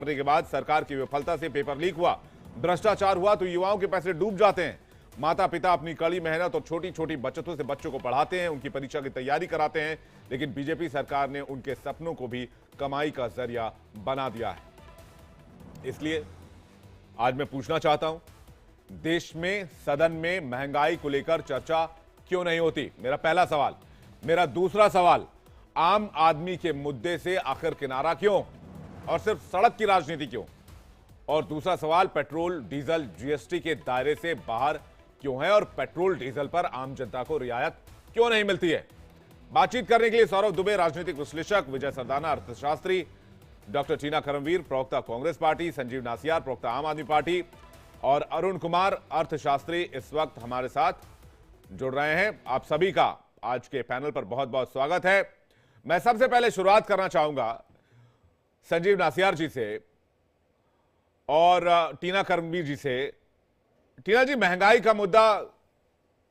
करने के बाद सरकार की विफलता से पेपर लीक हुआ, भ्रष्टाचार हुआ तो युवाओं के पैसे डूब जाते हैं। माता पिता अपनी कड़ी मेहनत और छोटी छोटी बचतों से बच्चों को पढ़ाते हैं, उनकी परीक्षा की तैयारी कराते हैं, लेकिन बीजेपी सरकार ने उनके सपनों को भी कमाई का जरिया बना दिया है। इसलिए आज मैं पूछना चाहता हूं, देश में सदन में महंगाई को लेकर चर्चा क्यों नहीं होती? मेरा पहला सवाल। मेरा दूसरा सवाल, आम आदमी के मुद्दे से आखिर किनारा क्यों और सिर्फ सड़क की राजनीति क्यों? और दूसरा सवाल, पेट्रोल डीजल जीएसटी के दायरे से बाहर क्यों है और पेट्रोल डीजल पर आम जनता को रियायत क्यों नहीं मिलती है? बातचीत करने के लिए सौरभ दुबे, राजनीतिक विश्लेषक, विजय सरदाना, अर्थशास्त्री, डॉक्टर टीना करमवीर, प्रवक्ता कांग्रेस पार्टी, संजीव नासियार, प्रवक्ता आम आदमी पार्टी, और अरुण कुमार, अर्थशास्त्री, इस वक्त हमारे साथ जुड़ रहे हैं। आप सभी का आज के पैनल पर बहुत बहुत स्वागत है। मैं सबसे पहले शुरुआत करना चाहूंगा संजीव नासियार जी से और टीना करमवीर जी से। टीना जी, महंगाई का मुद्दा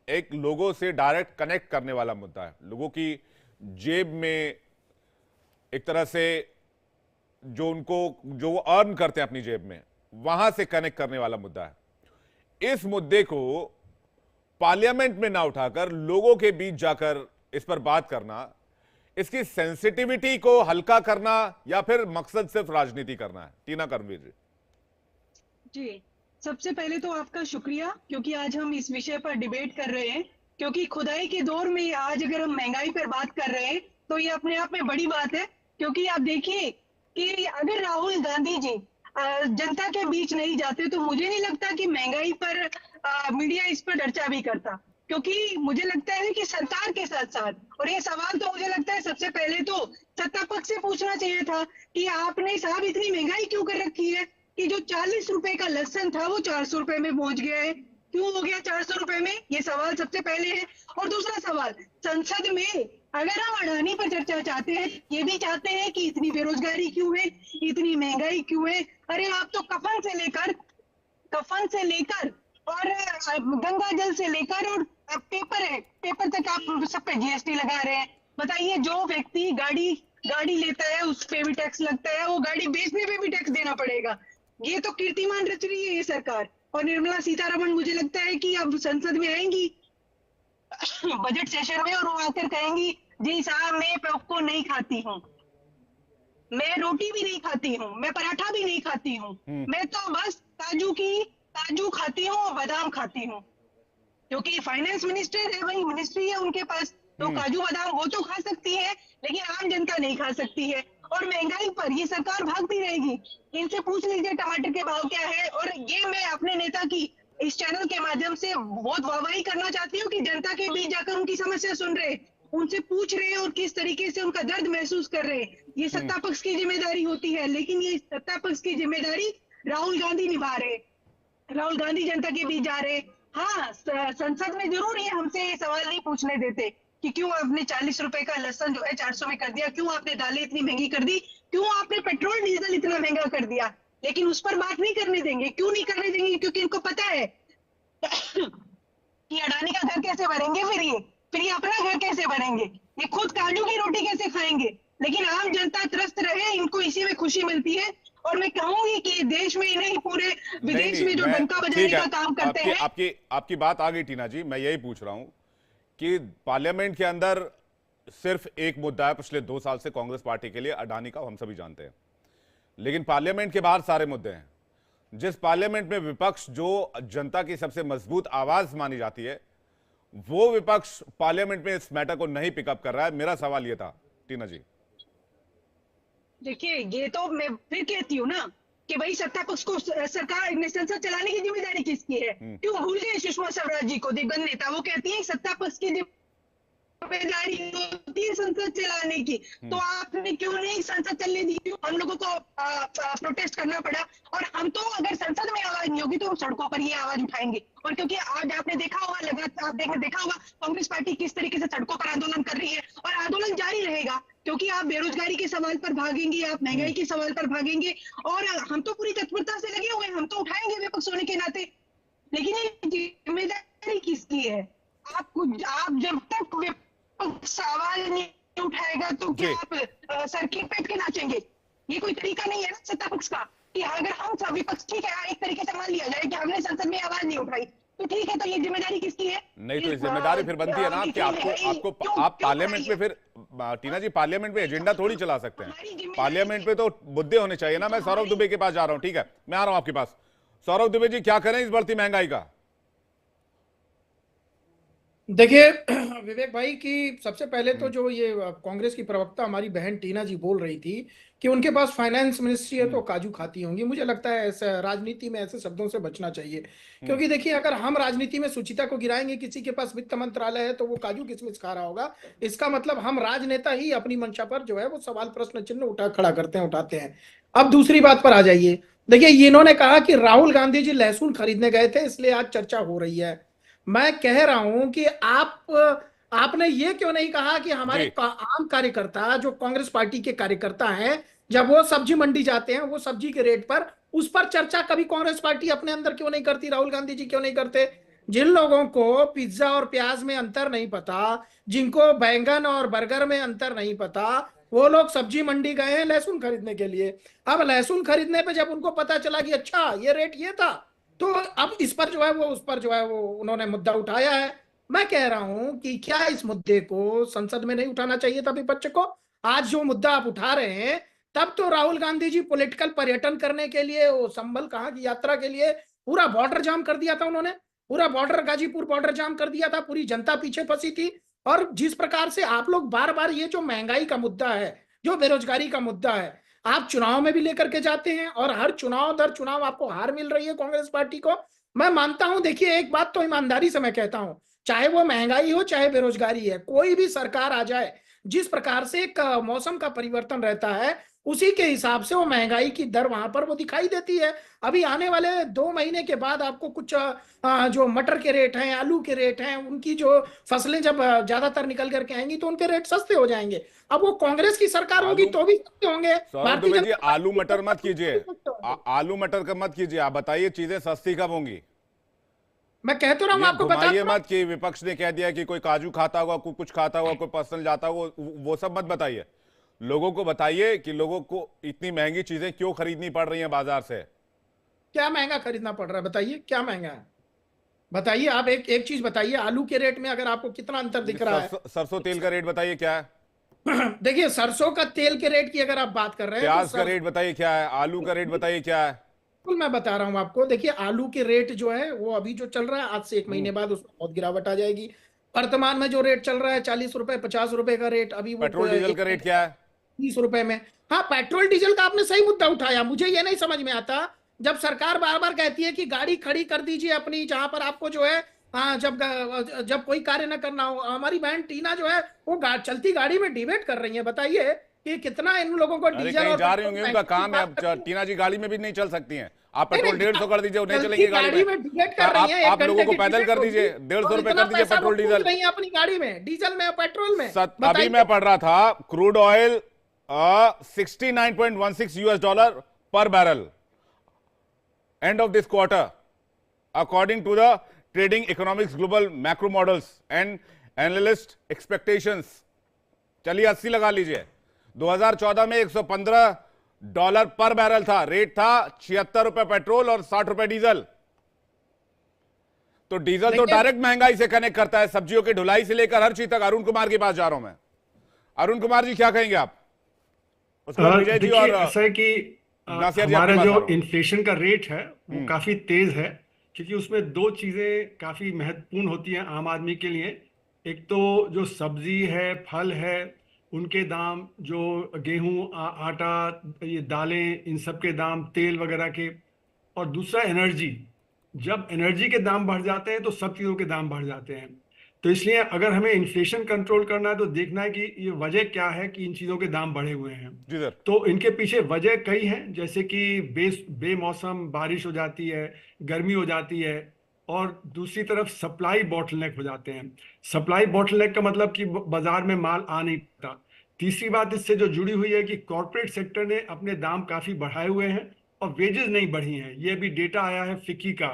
एक लोगों से डायरेक्ट कनेक्ट करने वाला मुद्दा है, लोगों की जेब में एक तरह से जो अर्न करते हैं अपनी जेब में, वहां से कनेक्ट करने वाला मुद्दा है। इस मुद्दे को पार्लियामेंट में ना उठाकर लोगों के बीच जाकर इस पर बात करना, इसकी सेंसिटिविटी को हल्का करना या फिर मकसद सिर्फ राजनीति करना है? टीना करमवीर जी। जी, सबसे पहले तो आपका शुक्रिया, क्योंकि आज हम इस विषय पर डिबेट कर रहे हैं। क्योंकि खुदाई के दौर में आज अगर हम महंगाई पर बात कर रहे हैं तो ये अपने आप में बड़ी बात है। क्योंकि आप देखिए कि अगर राहुल गांधी जी जनता के बीच नहीं जाते तो मुझे नहीं लगता कि महंगाई पर मीडिया इस पर चर्चा भी करता। क्योंकि मुझे लगता है कि सरकार के साथ साथ, और ये सवाल तो मुझे लगता है सबसे पहले तो सत्ता पक्ष से पूछना चाहिए था कि आपने साहब इतनी महंगाई क्यों कर रखी है कि जो 40 रुपए का लहसन था वो 400 रुपए में पहुंच गया है। क्यों हो गया 400 रुपए में? ये सवाल सबसे पहले है। और दूसरा सवाल, संसद में अगर हम अडानी पर चर्चा चाहते हैं, ये भी चाहते हैं कि इतनी बेरोजगारी क्यों है, इतनी महंगाई क्यों है। अरे आप तो कफन से लेकर और गंगा जल से लेकर और पेपर तक आप सब पे जीएसटी लगा रहे हैं। बताइए, जो व्यक्ति गाड़ी लेता है उस पे भी टैक्स लगता है, वो गाड़ी बेचने पे भी टैक्स देना पड़ेगा। ये तो कीर्तिमान रच रही है ये सरकार। और निर्मला सीतारमण मुझे लगता है कि अब संसद में आएंगी बजट सेशन में, और वो आकर कहेंगी, जी साहब मैं पॉपकॉर्न नहीं खाती हूँ, मैं रोटी भी नहीं खाती हूँ, मैं पराठा भी नहीं खाती हूँ, मैं तो बस काजू खाती हूँ और बादाम खाती हूँ। क्योंकि फाइनेंस मिनिस्टर है, वही मिनिस्ट्री है उनके पास, तो काजू बादाम वो तो खा सकती है, लेकिन आम जनता नहीं खा सकती है। और महंगाई पर ये सरकार भागती रहेगी। इनसे पूछ लीजिए टमाटर के भाव क्या है। और ये मैं अपने नेता की इस चैनल के माध्यम से बहुत वाहवाही करना चाहती हूँ कि जनता के बीच जाकर उनकी समस्या सुन रहे, उनसे पूछ रहे और किस तरीके से उनका दर्द महसूस कर रहे। ये सत्ता पक्ष की जिम्मेदारी होती है, लेकिन ये सत्ता पक्ष की जिम्मेदारी राहुल गांधी निभा रहे। राहुल गांधी जनता के बीच जा रहे। हाँ, संसद में जरूर ये हमसे ये सवाल नहीं पूछने देते कि क्यों आपने 40 रुपए का लहसन जो है 400 में कर दिया, क्यों आपने दालें इतनी महंगी कर दी, क्यों आपने पेट्रोल डीजल इतना महंगा कर दिया। लेकिन उस पर बात नहीं करने देंगे। क्यों नहीं करने देंगे? क्योंकि इनको पता है कि अडानी का घर कैसे भरेंगे, फिर ये अपना घर कैसे भरेंगे, ये खुद काजू की रोटी कैसे खाएंगे। लेकिन आम जनता त्रस्त रहे, इनको इसी में खुशी मिलती है। और मैं कहूंगी कि देश में ही नहीं, पूरे विदेश में जो डंका बजाने का काम करते हैं। आपकी बात आ गई टीना जी। मैं यही पूछ रहा हूं कि पार्लियामेंट के अंदर सिर्फ एक मुद्दा है पिछले 2 साल से कांग्रेस पार्टी के लिए, अडानी का, हम सभी जानते हैं। लेकिन पार्लियामेंट के बाहर सारे मुद्दे हैं। जिस पार्लियामेंट में विपक्ष जो जनता की सबसे मजबूत आवाज मानी जाती है, वो विपक्ष पार्लियामेंट में इस मैटर को नहीं पिकअप कर रहा है। मेरा सवाल यह था टीना जी। देखिए, ये तो मैं फिर कहती हूँ ना कि भाई सत्ता पक्ष को सरकार ने संसद चलाने की जिम्मेदारी किसकी है? क्यों भूल गए सुषमा स्वराज जी को, दिग्गज नेता? वो कहती है सत्ता पक्ष की जिम्मेदारी होती है संसद चलाने की। तो आपने क्यों नहीं संसद चलने दी? हम लोगों को प्रोटेस्ट करना पड़ा। और हम तो अगर संसद में आवाज नहीं होगी तो हम सड़कों पर ही आवाज उठाएंगे। और क्योंकि आज आपने देखा होगा, देखा होगा कांग्रेस पार्टी किस तरीके से सड़कों पर आंदोलन कर रही है, और आंदोलन जारी रहेगा। क्योंकि आप बेरोजगारी के सवाल पर भागेंगे, आप महंगाई के सवाल पर भागेंगे, और हम तो पूरी तत्परता से लगे हुए हैं, हम तो उठाएंगे विपक्ष होने के नाते। लेकिन ये जिम्मेदारी किसकी है? आप जब तक विपक्ष आवाज नहीं उठाएगा तो क्या आप सर्किट पे के नाचेंगे? ये कोई तरीका नहीं है ना सत्ता पक्ष का। कि अगर हम सब विपक्ष, ठीक है, एक तरीके से मान लिया जाए कि हमने संसद में आवाज नहीं उठाई, तो ठीक है, तो ये जिम्मेदारी किसकी है? नहीं तो जिम्मेदारी फिर बनती है ना आपकी, आपको आपको क्यों आप क्यों पार्लियामेंट में उठाई है? फिर टीना जी पार्लियामेंट में एजेंडा थोड़ी चला सकते हैं। हमारी जिम्मेदारी पार्लियामेंट पे तो मुद्दे होने चाहिए ना। मैं सौरभ दुबे के पास जा रहा हूं, ठीक है, मैं आ रहा हूं आपके पास। सौरभ दुबे जी, क्या करें इस बढ़ती महंगाई का? देखिए विवेक भाई कि सबसे पहले तो जो ये कांग्रेस की प्रवक्ता हमारी बहन टीना जी बोल रही थी कि उनके पास फाइनेंस मिनिस्ट्री है तो काजू खाती होंगी, मुझे लगता है ऐसा राजनीति में ऐसे शब्दों से बचना चाहिए। क्योंकि देखिए अगर हम राजनीति में सुचिता को गिराएंगे, किसी के पास वित्त मंत्रालय है तो वो काजू किशमिश खा रहा होगा, इसका मतलब हम राजनेता ही अपनी मंशा पर जो है वो सवाल प्रश्न चिन्ह उठा खड़ा करते हैं, उठाते हैं। अब दूसरी बात पर आ जाइए। देखिए इन्होंने कहा कि राहुल गांधी जी लहसुन खरीदने गए थे इसलिए आज चर्चा हो रही है। मैं कह रहा हूं कि आपने ये क्यों नहीं कहा कि हमारे जी आम कार्यकर्ता जो कांग्रेस पार्टी के कार्यकर्ता हैं, जब वो सब्जी मंडी जाते हैं वो सब्जी के रेट पर, उस पर चर्चा कभी कांग्रेस पार्टी अपने अंदर क्यों नहीं करती? राहुल गांधी जी क्यों नहीं करते? जिन लोगों को पिज्जा और प्याज में अंतर नहीं पता, जिनको बैंगन और बर्गर में अंतर नहीं पता, वो लोग सब्जी मंडी गए हैं लहसुन खरीदने के लिए। अब लहसुन खरीदने पे जब उनको पता चला कि अच्छा ये रेट ये था, तो अब इस पर जो है वो, उस पर जो है वो उन्होंने मुद्दा उठाया है। मैं कह रहा हूं कि क्या इस मुद्दे को संसद में नहीं उठाना चाहिए था विपक्ष को? आज जो मुद्दा आप उठा रहे हैं, तब तो राहुल गांधी जी पॉलिटिकल पर्यटन करने के लिए वो संभल कहाँ की यात्रा के लिए पूरा बॉर्डर जाम कर दिया था उन्होंने, पूरा बॉर्डर गाजीपुर बॉर्डर जाम कर दिया था, पूरी जनता पीछे फंसी थी। और जिस प्रकार से आप लोग बार बार ये जो महंगाई का मुद्दा है, जो बेरोजगारी का मुद्दा है, आप चुनाव में भी लेकर के जाते हैं और हर चुनाव दर चुनाव आपको हार मिल रही है कांग्रेस पार्टी को। मैं मानता हूं, देखिए एक बात तो ईमानदारी से मैं कहता हूं, चाहे वो महंगाई हो चाहे बेरोजगारी है, कोई भी सरकार आ जाए, जिस प्रकार से एक मौसम का परिवर्तन रहता है उसी के हिसाब से वो महंगाई की दर वहां पर वो दिखाई देती है। अभी आने वाले 2 महीने के बाद आपको कुछ जो मटर के रेट हैं, आलू के रेट हैं, उनकी जो फसलें जब ज्यादातर निकल करके आएंगी तो उनके रेट सस्ते हो जाएंगे। अब वो कांग्रेस की सरकार होगी आलू, तो भी सस्ते होंगे। सौरभ भारतीय दुबे जी, जनता पार्टी आलू की मटर मत सरकार कीजिए। होगी तो भी सस्ते होंगे। आलू मटर का मत कीजिए, आप बताइए चीजें सस्ती कब होंगी? मैं कह तो रहा हूं, ये आपको बता घुमाइए तो रहा मत कि विपक्ष ने कह दिया कि कोई काजू खाता हुआ, कोई कुछ खाता हुआ, कोई पर्सनल जाता हुआ, वो सब मत बताइए। लोगों को बताइए कि लोगों को इतनी महंगी चीजें क्यों खरीदनी पड़ रही हैं बाजार से। क्या महंगा खरीदना पड़ रहा है, बताइए क्या महंगा है? बताइए आप एक एक चीज बताइए, आलू के रेट में अगर आपको कितना अंतर दिख रहा है? सरसों तेल का रेट बताइए क्या है? देखिए सरसों का तेल के रेट की अगर आप बात कर रहे हैं तो प्याज का रेट बताइए क्या है? आलू का रेट बताइए क्या है? बिल्कुल मैं बता रहा हूं आपको। देखिए आलू के रेट जो है वो अभी जो चल रहा है, आज से 1 महीने बाद उसमें बहुत गिरावट आ जाएगी। वर्तमान में जो रेट चल रहा है 40 रुपए 50 रुपए का रेट, अभी वो पेट्रोल डीजल का रेट क्या है? 30 रुपए में। हाँ पेट्रोल डीजल का आपने सही मुद्दा उठाया, मुझे ये नहीं समझ में आता जब सरकार बार बार कहती है कि गाड़ी खड़ी कर दीजिए अपनी जहां पर आपको जो है, हाँ, जब जब कोई कार्य न करना हो। हमारी बहन टीना जो है वो चलती गाड़ी में डिबेट कर रही है। बताइए कि कितना इन लोगों को अरे डीजल कहीं और जा रही पेट्रोल होंगी, उनका महंगाई की काम है। बात अब करती है। टीना जी गाड़ी में भी नहीं चल सकती हैं। आप नहीं पेट्रोल नहीं, 150 कर दीजिए, नहीं चलती चलेंगी गाड़ी में। में डिबेट कर आप रही है, 1 लोगों घंटे को की पैदल डिबेट कर होगी दीजिए, 150 और रुपए इतना कर दीजिए पैसा वो पेट्रोल फूक डीजल। रही है अपनी गाड़ी में, डीजल में और पेट्रोल में। अभी बताइए। मैं पढ़ रहा था crude oil $69.16 per barrel end of this quarter according to the trading economics global macro models and analyst expectations। चलिए 80 लगा लीजिए। 2014 में $115 पर बैरल था, रेट था 76 रुपए पेट्रोल और 60 रुपए डीजल। तो डीजल तो डायरेक्ट महंगाई से कनेक्ट करता है, सब्जियों की ढुलाई से लेकर हर चीज तक। अरुण कुमार के पास जा रहा हूं मैं। अरुण कुमार जी क्या कहेंगे आप? उसके बाद विजय जी देखिए और ऐसा है कि नासिर जी आपके हमारा पास आ जो रहा हूं। इन्फ्लेशन का रेट है वो काफी तेज है, क्योंकि उसमें दो चीजें काफी महत्वपूर्ण होती हैं आम आदमी के लिए। एक तो जो सब्जी है, फल है, उनके दाम, जो गेहूं, आटा, ये दालें, इन सब के दाम, तेल वगैरह के। और दूसरा एनर्जी। जब एनर्जी के दाम बढ़ जाते हैं तो सब चीज़ों के दाम बढ़ जाते हैं। तो इसलिए अगर हमें इन्फ्लेशन कंट्रोल करना है तो देखना है कि ये वजह क्या है कि इन चीज़ों के दाम बढ़े हुए हैं। जी सर। तो इनके पीछे वजह कई हैं, जैसे कि बेमौसम बारिश हो जाती है, गर्मी हो जाती है, और दूसरी तरफ सप्लाई बॉटलनेक हो जाते हैं। सप्लाई बॉटलनेक का मतलब कि बाजार में माल आ नहीं पाता। तीसरी बात इससे जो जुड़ी हुई है कि कॉरपोरेट सेक्टर ने अपने दाम काफी बढ़ाए हुए हैं और वेजेस नहीं बढ़ी हैं। ये भी डेटा आया है फिक्की का।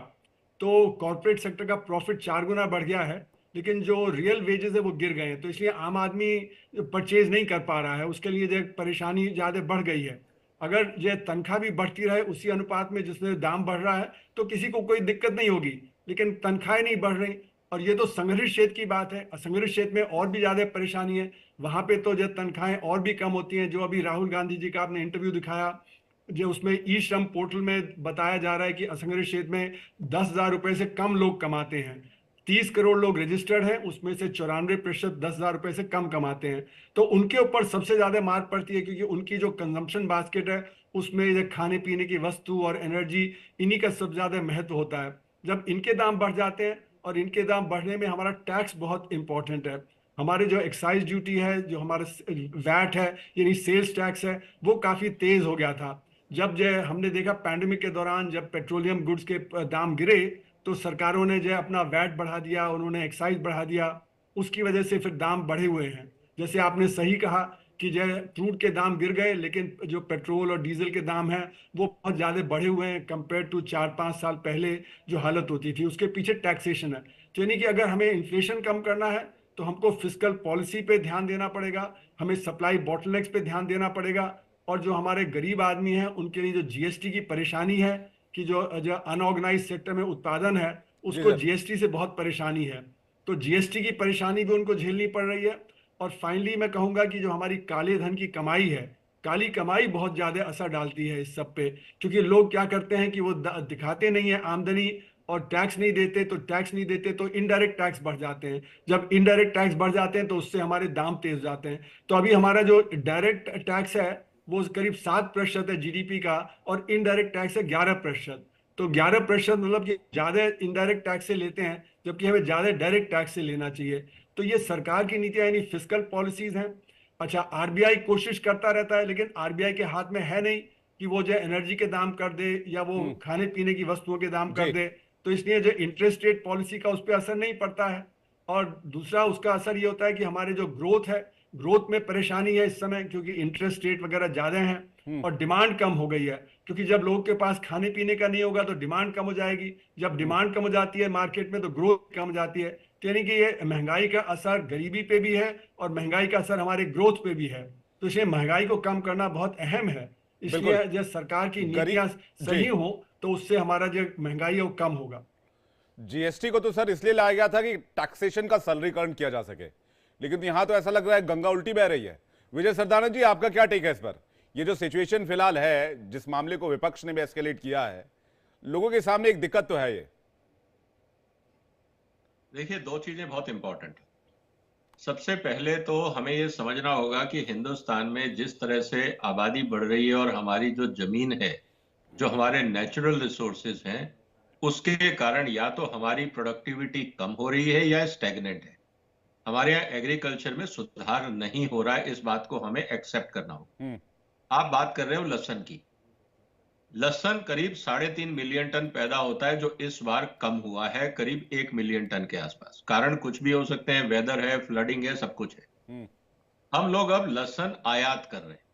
तो कॉरपोरेट सेक्टर का प्रॉफिट 4 गुना बढ़ गया है, लेकिन जो रियल वेजेस है वो गिर गए हैं। तो इसलिए आम आदमी परचेज नहीं कर पा रहा है, उसके लिए जो परेशानी ज़्यादा बढ़ गई है। अगर ये तनख्वाह भी बढ़ती रहे उसी अनुपात में जिसमें दाम बढ़ रहा है तो किसी को कोई दिक्कत नहीं होगी, लेकिन तनख्वाहें नहीं बढ़ रही। और ये तो संगठित क्षेत्र की बात है, असंगठित क्षेत्र में और भी ज्यादा परेशानी है। वहां पे तो जो तनख्वाहें और भी कम होती हैं। जो अभी राहुल गांधी जी का आपने इंटरव्यू दिखाया, जो उसमें ई श्रम पोर्टल में बताया जा रहा है कि असंगठित क्षेत्र में 10,000 रुपए से कम लोग कमाते हैं। 30 करोड़ लोग रजिस्टर्ड हैं, उसमें से 94% 10,000 रुपए से कम कमाते हैं। तो उनके ऊपर सबसे ज्यादा मार पड़ती है, क्योंकि उनकी जो कंजम्पशन बास्केट है उसमें ये खाने पीने की वस्तु और एनर्जी, इन्हीं का सबसे ज्यादा महत्व होता है। जब इनके दाम बढ़ जाते हैं, और इनके दाम बढ़ने में हमारा टैक्स बहुत इंपॉर्टेंट है। हमारे जो एक्साइज ड्यूटी है, जो हमारा वैट है यानी सेल्स टैक्स है, वो काफी तेज हो गया था। जब जो हमने देखा पैंडेमिक के दौरान जब पेट्रोलियम गुड्स के दाम गिरे तो सरकारों ने जो अपना वैट बढ़ा दिया, उन्होंने एक्साइज बढ़ा दिया, उसकी वजह से फिर दाम बढ़े हुए हैं। जैसे आपने सही कहा कि जो क्रूड के दाम गिर गए, लेकिन जो पेट्रोल और डीजल के दाम हैं वो बहुत ज़्यादा बढ़े हुए हैं कंपेयर टू 4-5 साल पहले जो हालत होती थी। उसके पीछे टैक्सेशन है। तो यानी कि अगर हमें इन्फ्लेशन कम करना है तो हमको फिस्कल पॉलिसी पे ध्यान देना पड़ेगा, हमें सप्लाई बॉटलनेक्स पे ध्यान देना पड़ेगा। और जो हमारे गरीब आदमी हैं उनके लिए जो जीएसटी की परेशानी है कि जो अनऑर्गेनाइज सेक्टर में उत्पादन है उसको जीएसटी से बहुत परेशानी है, तो जीएसटी की परेशानी भी उनको झेलनी पड़ रही है। और फाइनली मैं कहूंगा कि जो हमारी काले धन की कमाई है, काली कमाई बहुत ज्यादा असर डालती है इस सब पे, क्योंकि लोग क्या करते हैं कि वो दिखाते नहीं है आमदनी और टैक्स नहीं देते, तो इनडायरेक्ट टैक्स बढ़ जाते हैं। जब इनडायरेक्ट टैक्स बढ़ जाते हैं तो उससे हमारे दाम तेज जाते हैं। तो अभी हमारा जो डायरेक्ट टैक्स है वो करीब 7% है जीडीपी का, और इनडायरेक्ट टैक्स है 11%। तो 11% मतलब कि ज्यादा इनडायरेक्ट टैक्स से लेते हैं, जबकि हमें ज्यादा डायरेक्ट टैक्स से लेना चाहिए। तो ये सरकार की नीतियां यानी फिस्कल पॉलिसीज हैं। अच्छा, आरबीआई कोशिश करता रहता है, लेकिन आरबीआई के हाथ में है नहीं कि वो जो एनर्जी के दाम कर दे या वो खाने पीने की वस्तुओं के दाम कर दे। तो इसलिए जो इंटरेस्ट रेट पॉलिसी का उस पर असर नहीं पड़ता है। और दूसरा उसका असर ये होता है कि हमारे जो ग्रोथ है, ग्रोथ में परेशानी है इस समय, क्योंकि इंटरेस्ट रेट वगैरह ज्यादा हैं और डिमांड कम हो गई है। क्योंकि जब लोगों के पास खाने पीने का नहीं होगा तो डिमांड कम हो जाएगी, जब डिमांड कम हो जाती है मार्केट में तो ग्रोथ कम हो जाती है। यानी कि ये महंगाई का असर गरीबी पे भी है और महंगाई का असर हमारे ग्रोथ पे भी है। तो इसलिए महंगाई को कम करना बहुत अहम है। इसलिए जब सरकार की नीतियां सही हो तो उससे हमारा जो महंगाई है वो कम होगा। जीएसटी को तो सर इसलिए लाया गया था कि टैक्सेशन का सरलीकरण किया जा सके, लेकिन यहां तो ऐसा लग रहा है गंगा उल्टी बह रही है। विजय सरदानंद जी, आपका क्या टेक है इस पर? ये जो सिचुएशन फिलहाल है, जिस मामले को विपक्ष ने भी एस्केलेट किया है, लोगों के सामने एक दिक्कत तो है। ये देखिए, दो चीजें बहुत इंपॉर्टेंट है। सबसे पहले तो हमें ये समझना होगा कि हिंदुस्तान में जिस तरह से आबादी बढ़ रही है और हमारी जो जमीन है, जो हमारे नेचुरल रिसोर्सेज हैं, उसके कारण या तो हमारी प्रोडक्टिविटी कम हो रही है या स्टैग्नेंट है। हमारे यहाँ एग्रीकल्चर में सुधार नहीं हो रहा है, इस बात को हमें एक्सेप्ट करना होगा। आप बात कर रहे हो लहसुन की। लहसुन करीब 3.5 मिलियन टन पैदा होता है, जो इस बार कम हुआ है करीब 1 मिलियन टन के आसपास। कारण कुछ भी हो सकते हैं, वेदर है, फ्लडिंग है, सब कुछ है। हम लोग अब लहसुन आयात कर रहे हैं।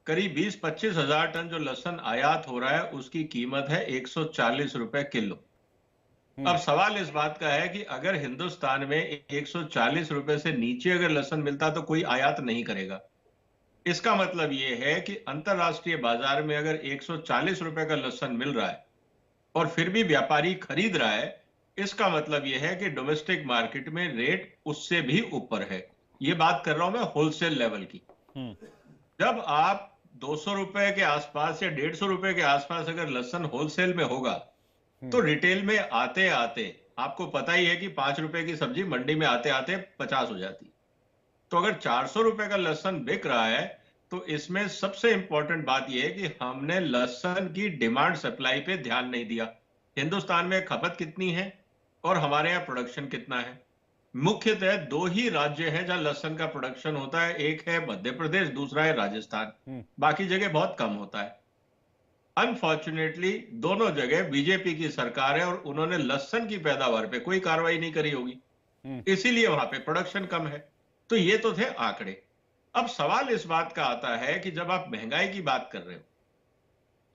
करीब 20-25 हजार टन जो लहसुन आयात हो रहा है उसकी कीमत है 140 रुपए किलो। अब सवाल इस बात का है कि अगर हिंदुस्तान में 140 रुपए से नीचे अगर लहसुन मिलता तो कोई आयात नहीं करेगा। इसका मतलब यह है कि अंतरराष्ट्रीय बाजार में अगर 140 रुपए का लहसुन मिल रहा है और फिर भी व्यापारी खरीद रहा है, इसका मतलब यह है कि डोमेस्टिक मार्केट में रेट उससे भी ऊपर है। ये बात कर रहा हूं मैं होलसेल लेवल की। जब आप 200 रुपए के आसपास या 150 रुपए के आसपास अगर लहसुन होलसेल में होगा तो रिटेल में आते आते आपको पता ही है कि 5 रुपए की सब्जी मंडी में आते आते 50 हो जाती। तो अगर 400 रुपए का लहसुन बिक रहा है तो इसमें सबसे इंपॉर्टेंट बात यह है कि हमने लहसुन की डिमांड सप्लाई पे ध्यान नहीं दिया। हिंदुस्तान में खपत कितनी है और हमारे यहाँ प्रोडक्शन कितना है। मुख्यतः 2 ही राज्य हैं जहां लहसुन का प्रोडक्शन होता है, एक है मध्य प्रदेश, दूसरा है राजस्थान। बाकी जगह बहुत कम होता है। अनफॉर्चुनेटली दोनों जगह बीजेपी की सरकार है और उन्होंने लहसुन की पैदावार पे कोई कार्रवाई नहीं करी होगी, इसीलिए वहां पे प्रोडक्शन कम है। तो ये तो थे आंकड़े। अब सवाल इस बात का आता है कि जब आप महंगाई की बात कर रहे हो,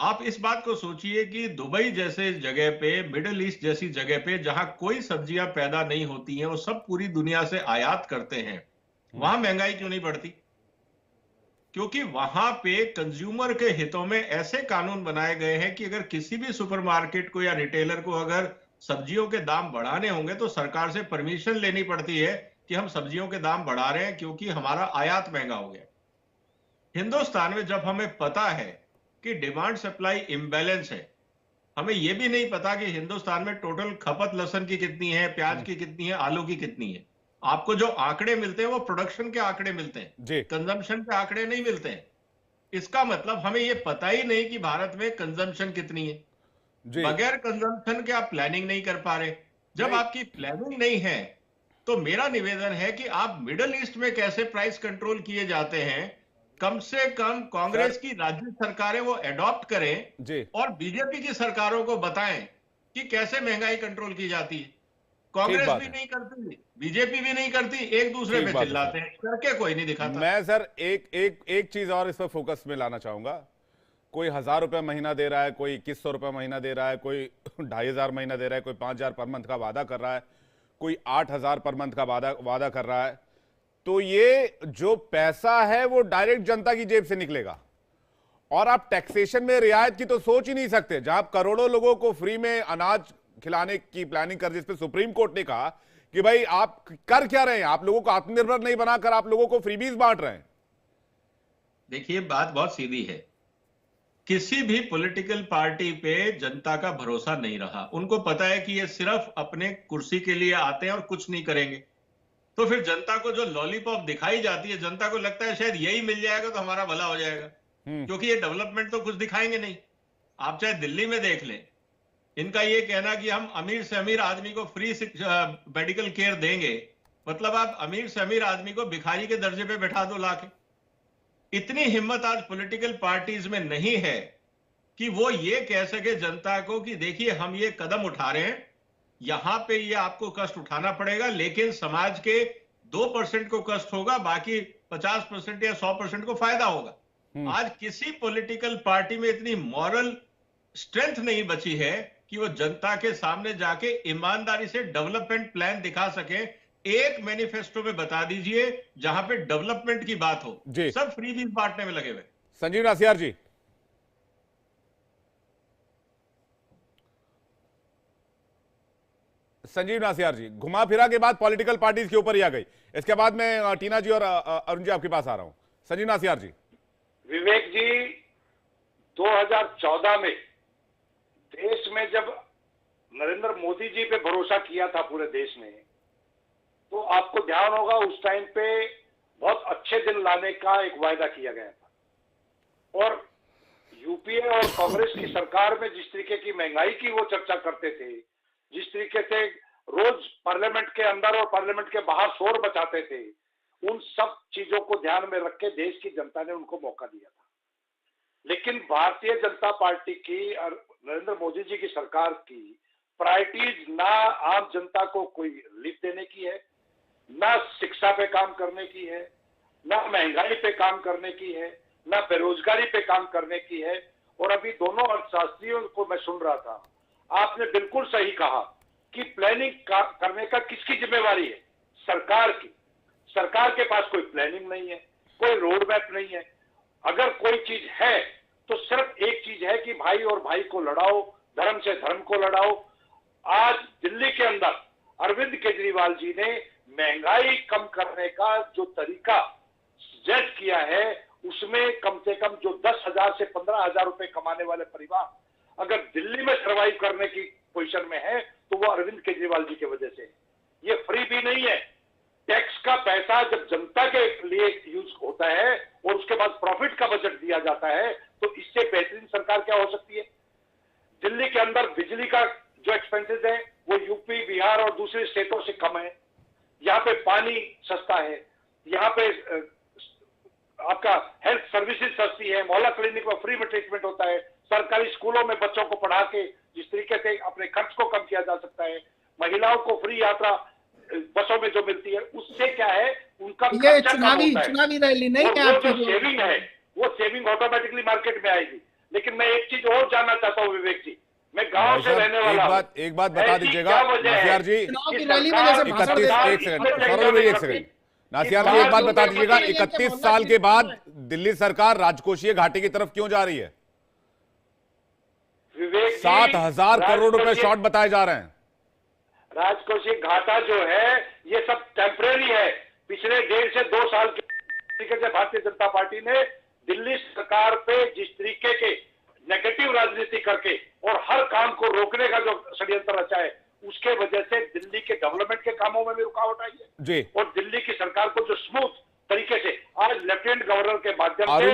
आप इस बात को सोचिए कि दुबई जैसे जगह पे, मिडिल ईस्ट जैसी जगह पे जहां कोई सब्जियां पैदा नहीं होती हैं, वो सब पूरी दुनिया से आयात करते हैं, वहां महंगाई क्यों नहीं बढ़ती? क्योंकि वहां पे कंज्यूमर के हितों में ऐसे कानून बनाए गए हैं कि अगर किसी भी सुपरमार्केट को या रिटेलर को अगर सब्जियों के दाम बढ़ाने होंगे तो सरकार से परमिशन लेनी पड़ती है कि हम सब्जियों के दाम बढ़ा रहे हैं क्योंकि हमारा आयात महंगा हो गया। हिंदुस्तान में जब हमें पता है कि डिमांड सप्लाई इम्बैलेंस है, हमें यह भी नहीं पता कि हिंदुस्तान में टोटल खपत लहसुन की कितनी है, प्याज की कितनी है, आलू की कितनी है। आपको जो आंकड़े मिलते हैं वो प्रोडक्शन के आंकड़े मिलते हैं, कंजम्पशन के आंकड़े नहीं मिलते हैं। इसका मतलब हमें ये पता ही नहीं कि भारत में कंजम्पशन कितनी है। बगैर कंजम्पशन के आप प्लानिंग नहीं कर पा रहे। जब आपकी प्लानिंग नहीं है तो मेरा निवेदन है कि आप मिडिल ईस्ट में कैसे प्राइस कंट्रोल किए जाते हैं, कम से कम कांग्रेस की राज्य सरकारें वो एडॉप्ट करें और बीजेपी की सरकारों को बताएं कि कैसे महंगाई कंट्रोल की जाती है। कांग्रेस भी नहीं करती, बीजेपी भी नहीं करती, एक दूसरे पे चिल्लाते हैं, करके कोई नहीं दिखाता। मैं सर एक चीज और इस पर फोकस में लाना चाहूंगा। कोई 1000 रुपए महीना दे रहा है, कोई 2100 रुपए महीना दे रहा है, कोई 2500 महीना दे रहा है, कोई 5000 पर मंथ का वादा कर रहा है, कोई 8000 पर मंथ का वादा कर रहा है। तो ये जो पैसा है वो डायरेक्ट जनता की जेब से निकलेगा और आप टैक्सेशन में रियायत की तो सोच ही नहीं सकते। जहां आप करोड़ों लोगों को फ्री में अनाज खिलाने की प्लानिंग कर, जिसपे सुप्रीम कोर्ट ने कहा कि भाई आप कर क्या रहे हैं, आप लोगों को आत्मनिर्भर नहीं बनाकर आप लोगों को फ्रीबीज बांट रहे हैं। देखिए, बात बहुत सीधी है। किसी भी पॉलिटिकल पार्टी पे जनता का भरोसा नहीं रहा। उनको पता है कि ये सिर्फ अपने कुर्सी के लिए आते हैं और कुछ नहीं करेंगे। तो फिर जनता को जो लॉलीपॉप दिखाई जाती है, जनता को लगता है शायद यही मिल जाएगा तो हमारा भला हो जाएगा, क्योंकि ये डेवलपमेंट तो कुछ दिखाएंगे नहीं। आप चाहे दिल्ली में देख लें, इनका ये कहना कि हम अमीर से अमीर आदमी को फ्री मेडिकल केयर देंगे, मतलब आप अमीर से अमीर आदमी को भिखारी के दर्जे पे बैठा दो लाके। इतनी हिम्मत आज पॉलिटिकल पार्टीज में नहीं है कि वो ये कह सके जनता को कि देखिए हम ये कदम उठा रहे हैं, यहां पे ये आपको कष्ट उठाना पड़ेगा, लेकिन समाज के 2% को कष्ट होगा, बाकी 50% या 100% को फायदा होगा। आज किसी पॉलिटिकल पार्टी में इतनी मॉरल स्ट्रेंथ नहीं बची है कि वो जनता के सामने जाके ईमानदारी से डेवलपमेंट प्लान दिखा सके। एक मैनिफेस्टो में बता दीजिए जहां पे डेवलपमेंट की बात हो, सब फ्रीबीज बांटने में लगे हुए। संजीव नासियार जी, संजीव नासियार जी, घुमा फिरा के बाद पॉलिटिकल पार्टीज के ऊपर ही आ गई। इसके बाद मैं टीना जी और अरुण जी आपके पास आ रहा हूं। संजीव नासियार जी। विवेक जी, 2014 में देश में जब नरेंद्र मोदी जी पे भरोसा किया था पूरे देश ने, तो आपको ध्यान होगा उस टाइम पे बहुत अच्छे दिन लाने का एक वायदा किया गया था। और यूपीए और कांग्रेस की सरकार में जिस तरीके की महंगाई की वो चर्चा करते थे, जिस तरीके से रोज पार्लियामेंट के अंदर और पार्लियामेंट के बाहर शोर मचाते थे, उन सब चीजों को ध्यान में रख के देश की जनता ने उनको मौका दिया था। लेकिन भारतीय जनता पार्टी की और नरेंद्र मोदी जी की सरकार की प्रायोरिटीज ना आम जनता को कोई रिलीफ देने की है, ना शिक्षा पे काम करने की है, ना महंगाई पे काम करने की है, ना बेरोजगारी पे काम करने की है। और अभी दोनों अर्थशास्त्रियों को मैं सुन रहा था, आपने बिल्कुल सही कहा कि प्लानिंग करने का किसकी जिम्मेवारी है? सरकार की। सरकार के पास कोई प्लानिंग नहीं है, कोई रोड मैप नहीं है। अगर कोई चीज है तो सिर्फ एक चीज है कि भाई और भाई को लड़ाओ, धर्म से धर्म को लड़ाओ। आज दिल्ली के अंदर अरविंद केजरीवाल जी ने महंगाई कम करने का जो तरीका सजेस्ट किया है, उसमें कम से कम जो 10,000 से 15,000 रुपए कमाने वाले परिवार अगर दिल्ली में सर्वाइव करने की पोजीशन में है तो वो अरविंद केजरीवाल जी की वजह से। ये फ्री भी नहीं है। टैक्स का पैसा जब जनता के लिए यूज होता है और उसके बाद प्रॉफिट का बजट दिया जाता है, तो इससे बेहतरीन सरकार क्या हो सकती है? दिल्ली के अंदर बिजली का जो एक्सपेंसेस है वो यूपी, बिहार और दूसरे स्टेटों से कम है। यहाँ पे पानी सस्ता है, यहाँ पे आपका हेल्थ सर्विसेज सस्ती है, मोहल्ला क्लिनिक में फ्री में ट्रीटमेंट होता है, सरकारी स्कूलों में बच्चों को पढ़ा के जिस तरीके से अपने खर्च को कम किया जा सकता है, महिलाओं को फ्री यात्रा बसों में जो मिलती है, उससे क्या है उनका ये चुनावी रैली नहीं है आपकी। जो सेविंग है वो सेविंग ऑटोमेटिकली मार्केट में आएगी। लेकिन मैं एक चीज और जानना चाहता हूँ विवेक जी, मैं गांव से रहने वाला हूँ। एक बात बता दीजिएगा नासियार जी, 31 एक सेकंड, नासियार जी एक बात बता दीजिएगा, ये 31 मोहल्ला साल की के बाद रिपोर्ट दिल्ली सरकार राजकोषीय घाटे की तरफ क्यों जा रही है? विवेक जी, 7,000 करोड़ रुपए राजकोषीय- शॉर्ट बताए जा रहे हैं। राजकोषीय घाटा जो है ये सब टेम्परेरी है। पिछले 1.5 से 2 साल के तरीके से भारतीय जनता पार्टी ने दिल्ली सरकार पे जिस तरीके के नेगेटिव राजनीति करके और हर काम को रोकने का जो षड्यंत्र रचा है, उसके वजह से दिल्ली के डेवलपमेंट के कामों में भी रुकावट आई है जी, और दिल्ली की सरकार को जो स्मूथ तरीके से आज लेफ्टिनेंट गवर्नर के माध्यम से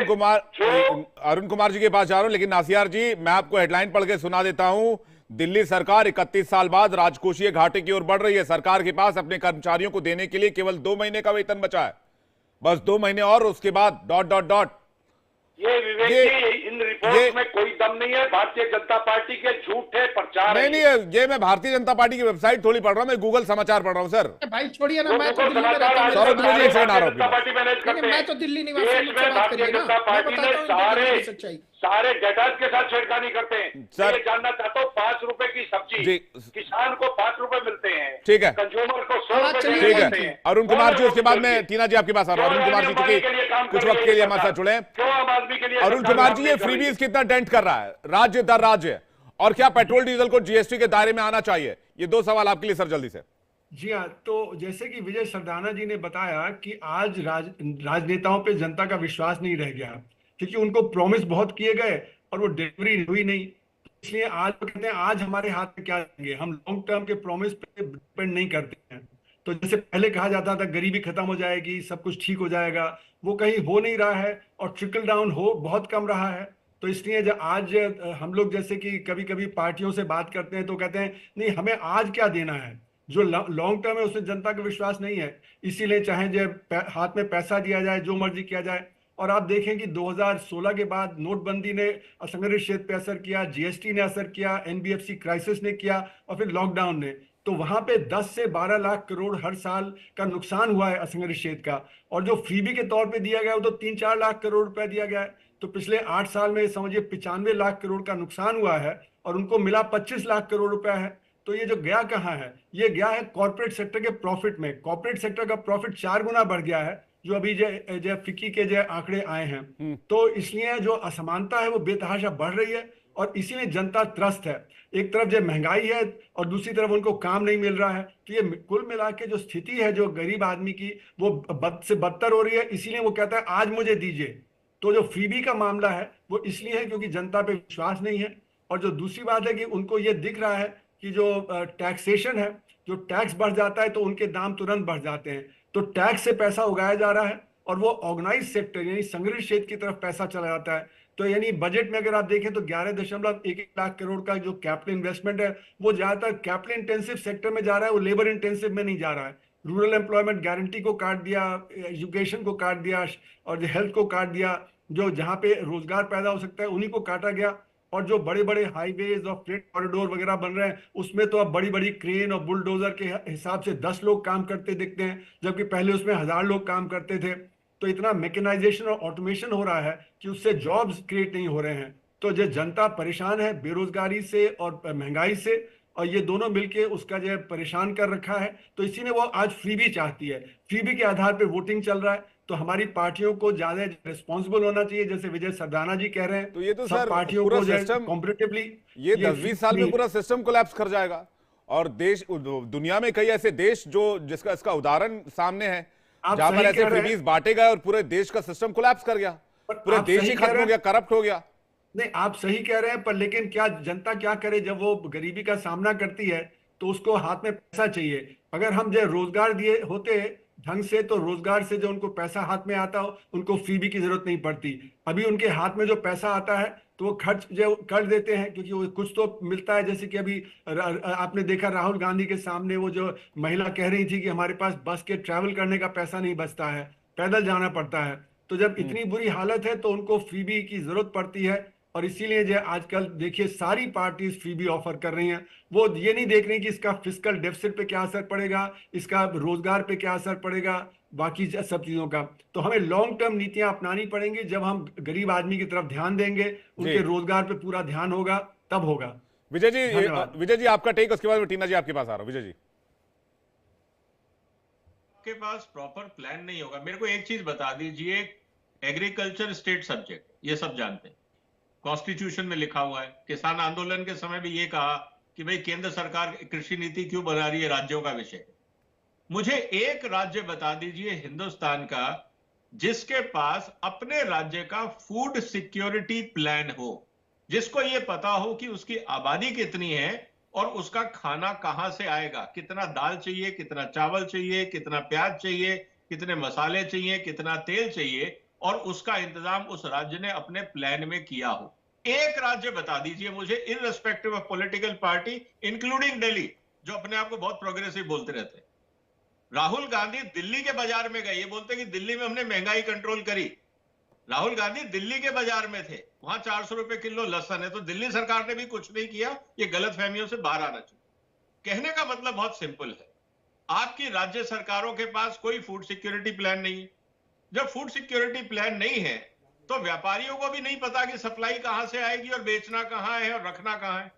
अरुण कुमार जी के पास जा रहा हूं, लेकिन नासियार जी मैं आपको हेडलाइन पढ़ के सुना देता हूं। दिल्ली सरकार 31 साल बाद राजकोषीय घाटे की ओर बढ़ रही है। सरकार के पास अपने कर्मचारियों को देने के लिए केवल 2 महीने का वेतन बचा है, बस 2 महीने और उसके बाद ... ये विवेक जी, इन रिपोर्ट में कोई दम नहीं है। भारतीय जनता पार्टी के झूठे प्रचार नहीं नहीं, ये मैं भारतीय जनता पार्टी की वेबसाइट थोड़ी पढ़ रहा हूं, मैं गूगल समाचार पढ़ रहा हूं सर। भाई छोड़िए ना, वो मैं तो गूगल दिल्ली में समाचार रहता हूं। सौरभ द्विवेदी एक सेकंड आ रहा हूं जनता पार्टी मैनेज करते हैं। मैं तो दिल्ली निवासी देश हूं, में मुझसे बात भारतीय करिए ना, जनता मैं पार्टी बताता ने हूं इनकी दिल्ली की सारे सच्चाई। सारे डेटास के साथ छेड़खानी करते हैं। सर- ये जानना चाहता हूँ, 5 रुपए की जी। सब्जी किसान को 5 रुपए मिलते हैं, ठीक है। कंज्यूमर को 100 रुपए चलिए, ठीक मिलते है हैं। अरुण कुमार जी, और उसके बाद लोग में टीना जी आपके पास आ रहा हूं। अरुण कुमार जी क्यों चूंकि कुछ वक्त के लिए हमारे साथ जुड़े हैं। क्यों आम आदमी के लिए अरुण कुमार जी, ये फ्रीबीज कितना डेंट कर रहा है राज्य दर राज्य, और क्या पेट्रोल डीजल को जीएसटी के दायरे में आना चाहिए? ये 2 सवाल आपके लिए सर, जल्दी से। जी हाँ, तो जैसे कि विजय सरदाना जी ने बताया कि आज राजनेताओं पे जनता का विश्वास नहीं रह गया, क्योंकि उनको प्रॉमिस बहुत किए गए और वो डिलीवरी हुई नहीं। इसलिए आज वो कहते हैं आज हमारे हाथ में क्या देंगे, हम लॉन्ग टर्म के प्रॉमिस पे डिपेंड नहीं करते हैं। तो जैसे पहले कहा जाता था गरीबी खत्म हो जाएगी, सब कुछ ठीक हो जाएगा, वो कहीं हो नहीं रहा है और ट्रिकल डाउन हो बहुत कम रहा है। तो इसलिए जब आज हम लोग जैसे कि कभी कभी पार्टियों से बात करते हैं तो कहते हैं नहीं हमें आज क्या देना है, जो लॉन्ग टर्म है उसमें जनता का विश्वास नहीं है। इसीलिए चाहे जो हाथ में पैसा दिया जाए, जो मर्जी किया जाए। और आप देखें कि 2016 के बाद नोटबंदी ने असंगठित क्षेत्र पे असर किया, जीएसटी ने असर किया, एनबीएफसी क्राइसिस ने किया और फिर लॉकडाउन ने, तो वहां पे 10 से 12 लाख करोड़ हर साल का नुकसान हुआ है असंगठित क्षेत्र का। और जो फ्रीबी के तौर पे दिया गया वो तो 3-4 लाख करोड़ रुपए दिया गया है। तो पिछले 8 साल में समझिए 95 लाख करोड़ का नुकसान हुआ है और उनको मिला 25 लाख करोड़ रुपया है। तो ये जो गया कहाँ है, ये गया है कॉर्पोरेट सेक्टर के प्रॉफिट में। कॉर्पोरेट सेक्टर का प्रॉफिट 4 गुना बढ़ गया है, जो अभी जो फिक्की के जो आंकड़े आए हैं। तो इसलिए जो असमानता है वो बेतहाशा बढ़ रही है और इसीलिए जनता त्रस्त है। एक तरफ जो महंगाई है और दूसरी तरफ उनको काम नहीं मिल रहा है। तो ये कुल मिला के जो स्थिति है जो गरीब आदमी की, वो बद से बदतर हो रही है। इसीलिए वो कहता है आज मुझे दीजिए। तो जो फ्रीबी का मामला है वो इसलिए है क्योंकि जनता पे विश्वास नहीं है। और जो दूसरी बात है कि उनको ये दिख रहा है कि जो टैक्सेशन है, जो टैक्स बढ़ जाता है तो उनके दाम तुरंत बढ़ जाते हैं। तो टैक्स से पैसा उगाया जा रहा है और वो ऑर्गेनाइज सेक्टर यानी संगठित क्षेत्र की तरफ पैसा चला जाता है। तो यानी बजट में अगर आप देखें तो 11.1 लाख करोड़ का जो कैपिटल इन्वेस्टमेंट है वो ज्यादातर कैपिटल इंटेंसिव सेक्टर में जा रहा है, वो लेबर इंटेंसिव में नहीं जा रहा है। रूरल एम्प्लॉयमेंट गारंटी को काट दिया, एजुकेशन को काट दिया और हेल्थ को काट दिया। जो जहां पे रोजगार पैदा हो सकता है उन्हीं को काटा गया। और जो बड़े बड़े हाईवेज और फ्रेट कॉरिडोर वगैरह बन रहे हैं उसमें तो अब बड़ी बड़ी क्रेन और बुलडोजर के हिसाब से 10 लोग काम करते दिखते हैं, जबकि पहले उसमें 1000 लोग काम करते थे। तो इतना मैकेनाइजेशन और ऑटोमेशन हो रहा है कि उससे जॉब्स क्रिएट नहीं हो रहे हैं। तो जो जनता परेशान है बेरोजगारी से और महंगाई से, और ये दोनों मिलके उसका जो परेशान कर रखा है। तो इसी ने वो आज फ्रीबी चाहती है, फ्रीबी के आधार पे वोटिंग चल रहा है। तो हमारी पार्टियों को ज्यादा रिस्पॉन्सिबल होना चाहिए, जैसे विजय सरदाना जी कह रहे हैं। तो ये तो सब सर पार्टियों पूरा को सिस्टम कॉम्पिटिटिवली ये 10-20 साल में पूरा सिस्टम कोलैप्स कर जाएगा। और देश दुनिया में कई ऐसे देश जो जिसका इसका उदाहरण सामने है जहां पर ऐसे फ्रीबीज बांटे गए और पूरे देश का सिस्टम कोलैप्स कर गया, पूरे देश ही खत्म हो गया, करप्ट हो गया। नहीं, आप सही कह रहे हैं, पर लेकिन क्या जनता क्या करे जब वो गरीबी का सामना करती है तो उसको हाथ में पैसा चाहिए। अगर हम जो रोजगार दिए होते ढंग से तो रोजगार से जो उनको पैसा हाथ में आता हो उनको फ्रीबी की जरूरत नहीं पड़ती। अभी उनके हाथ में जो पैसा आता है तो वो खर्च जो कर देते हैं, क्योंकि वो कुछ तो मिलता है। जैसे कि अभी आपने देखा राहुल गांधी के सामने वो जो महिला कह रही थी कि हमारे पास बस के ट्रैवल करने का पैसा नहीं बचता है, पैदल जाना पड़ता है। तो जब इतनी बुरी हालत है तो उनको फ्रीबी की जरूरत पड़ती है। और इसीलिए जो आजकल देखिए सारी पार्टीज फ्रीबी ऑफर कर रही हैं। वो ये नहीं देख रही कि इसका फिस्कल डेफिसिट पे क्या असर पड़ेगा, इसका रोजगार पे क्या असर पड़ेगा, बाकी सब चीजों का। तो हमें लॉन्ग टर्म नीतियां अपनानी पड़ेंगी। जब हम गरीब आदमी की तरफ ध्यान देंगे, उनके रोजगार पे पूरा ध्यान होगा, तब होगा। विजय जी आपका टेक, उसके बाद टीना जी आपके पास आ रहा हूं। विजय जी। आपके पास प्रॉपर प्लान नहीं होगा। मेरे को एक चीज बता दीजिए, एग्रीकल्चर स्टेट सब्जेक्ट, ये सब जानते हैं, कॉन्स्टिट्यूशन में लिखा हुआ है। किसान आंदोलन के समय भी ये कहा कि भाई केंद्र सरकार कृषि नीति क्यों बना रही है, राज्यों का विषय है। मुझे एक राज्य बता दीजिए हिंदुस्तान का जिसके पास अपने राज्य का फूड सिक्योरिटी प्लान हो, जिसको ये पता हो कि उसकी आबादी कितनी है और उसका खाना कहां से आएगा, कितना दाल चाहिए, कितना चावल चाहिए, कितना प्याज चाहिए, कितने मसाले चाहिए, कितना तेल चाहिए, और उसका इंतजाम उस राज्य ने अपने प्लान में किया हो। एक राज्य बता दीजिए मुझे, irrespective of political party, including Delhi, जो अपने आप को बहुत प्रोग्रेसिव बोलते रहते हैं। राहुल गांधी दिल्ली के बाजार में गए, ये बोलते कि दिल्ली में हमने महंगाई कंट्रोल करी। राहुल गांधी दिल्ली के बाजार में थे, वहां 400 रुपए किलो लहसुन है, तो दिल्ली सरकार ने भी कुछ नहीं किया। ये गलत फहमियों से बाहर आना चाहिए। कहने का मतलब बहुत सिंपल है, आपकी राज्य सरकारों के पास कोई फूड सिक्योरिटी प्लान नहीं है। जब फूड सिक्योरिटी प्लान नहीं है तो व्यापारियों को भी नहीं पता कि सप्लाई कहां से आएगी और बेचना कहां है और रखना कहां है।